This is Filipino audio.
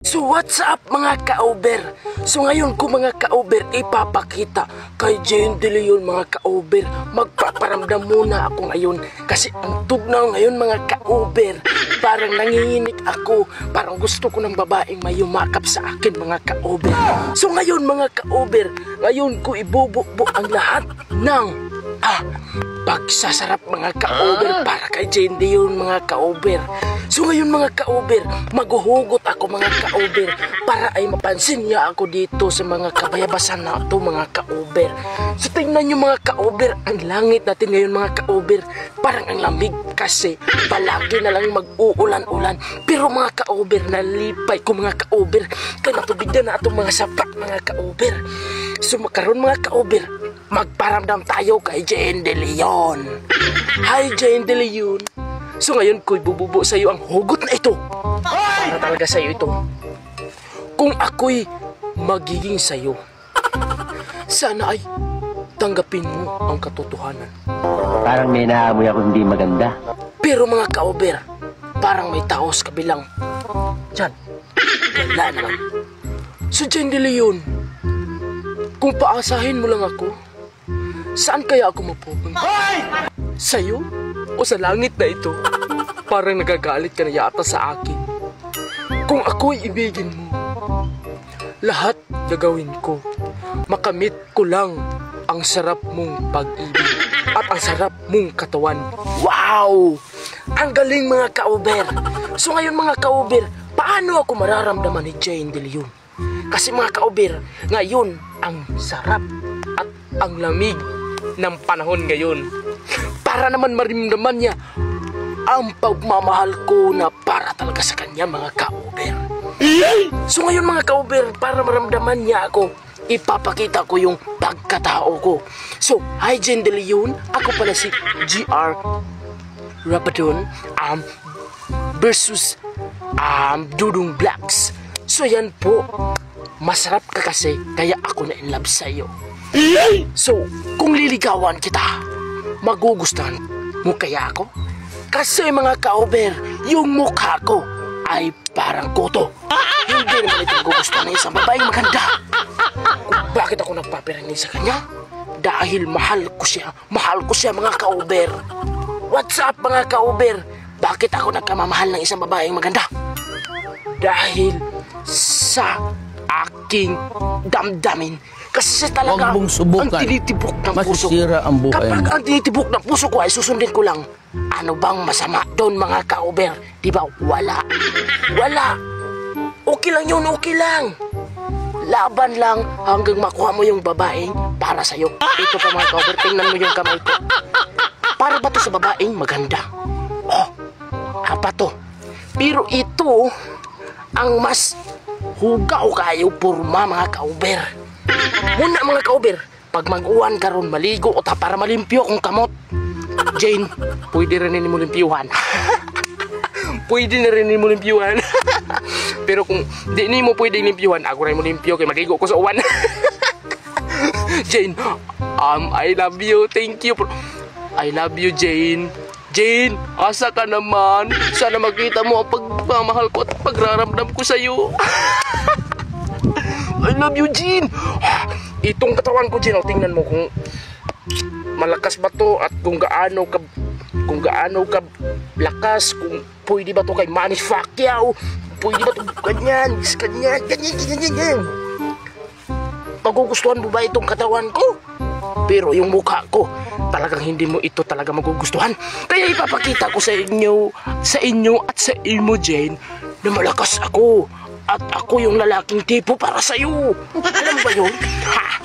So what's up mga ka-over? So ngayon ko mga ka-over ipapakita kay Jane De Leon mga ka-over. Magpaparamdam muna ako ngayon kasi ang tugnaw ngayon mga ka-over. Parang nanginginig ako, parang gusto ko ng babaeng may yumakap sa akin mga ka-over. So ngayon mga ka-over, ngayon ko ibubukbo ang lahat ng pagsasarap mga ka-over para kay Jane De Leon mga ka-over. So ngayon mga ka-over, maghuhugot ako mga ka-over para ay mapansin niya ako dito sa mga kabayabasan na ito mga ka-over. So tingnan nyo mga ka-over, ang langit natin ngayon mga ka-over, parang ang lamig kasi palagi na lang mag-uulan-ulan. Pero mga ka-over, nalipay ko mga ka-over, kaya natubigyan na itong mga sapat mga ka-over. So makaroon mga ka-over, magparamdam tayo kay Jane De Leon. Hi Jane De Leon. So ngayon ko'y bububo sa iyo ang hugot na ito. Para talaga sa iyo ito. Kung ako'y magiging sa iyo, sana ay tanggapin mo ang katotohanan. Parang may naamoy ako hindi maganda. Pero mga ka-over, parang may tao sa kabilang. Diyan, wala naman. So Jane De Leon, kung paasahin mo lang ako, saan kaya ako mapupunta? Sa'yo o sa langit na ito? Parang nagagalit ka na yata sa akin. Kung ako'y ibigin mo, lahat gagawin ko. Makamit ko lang ang sarap mong pag-ibig at ang sarap mong katawan. Wow! Ang galing mga ka-over. So ngayon mga ka-over, paano ako mararamdaman ni Jane De Leon? Kasi mga ka-over, ngayon ang sarap at ang lamig ng panahon ngayon. Para naman marimdaman niya ang pagmamahal ko na para talaga sa kanya mga ka-over. So ngayon mga ka-over, para maramdaman niya ako, ipapakita ko yung pagkatao ko. So, hi Jane De Leon, ako pala si GR Rabadon versus Dudong Vlogs. So yan po, masarap ka kasi kaya ako na in love sa'yo. So, kung liligawan kita, magugustuhan mo kaya ako? Kasi mga ka-over, yung mukha ko ay parang koto. Hindi naman ito gugustuhan ng isang babaeng maganda. Kung bakit ako nagpapirangin sa kanya? Dahil mahal ko siya mga ka-over. What's up mga ka-over? Bakit ako nagkamamahal ng isang babaeng maganda? Dahil sa aking damdamin. Kasi talaga ang tinitibok ng puso. Kapag ang tinitibok ng puso ko ay susundin ko lang. Ano bang masama doon mga ka-over? Diba? Wala. Okay lang yun, okay lang. Laban lang hanggang makuha mo yung babaeng para sa'yo. Ito pa mga ka-over, tingnan mo yung kamay ko. Para ba to sa babaeng maganda? Apa to? Pero ito ang mas hugaw kayo purma mga ka-over. Muna mga ka-over, pag mag-uwan ka ron, maligo o para malimpyo kung kamot. Jane, pwede rin mo limpyuhan. Pwede na rin mo limpyuhan. Pero kung di mo pwede limpyuhan, ako rin mo limpyo kaya maligo ko sa uwan. Jane, I love you, thank you. I love you Jane. Jane, asa ka naman? Sana makita mo ang pagmamahal ko at pagraramdam ko sa'yo. I love you, Jane. Itong katawan ko, Jane, tingnan mo kung malakas ba to at kung gaano ka lakas, kung pwede ba to kay Manny Pacquiao, pwede ba to ganyan. Magugustuhan mo ba itong katawan ko? Pero yung mukha ko, talagang hindi mo ito talaga magugustuhan. Kaya ipapakita ko sa inyo at sa imo, Jane, na malakas ako. At ako yung lalaking tipo para sa'yo. Alam mo ba yun? Ha?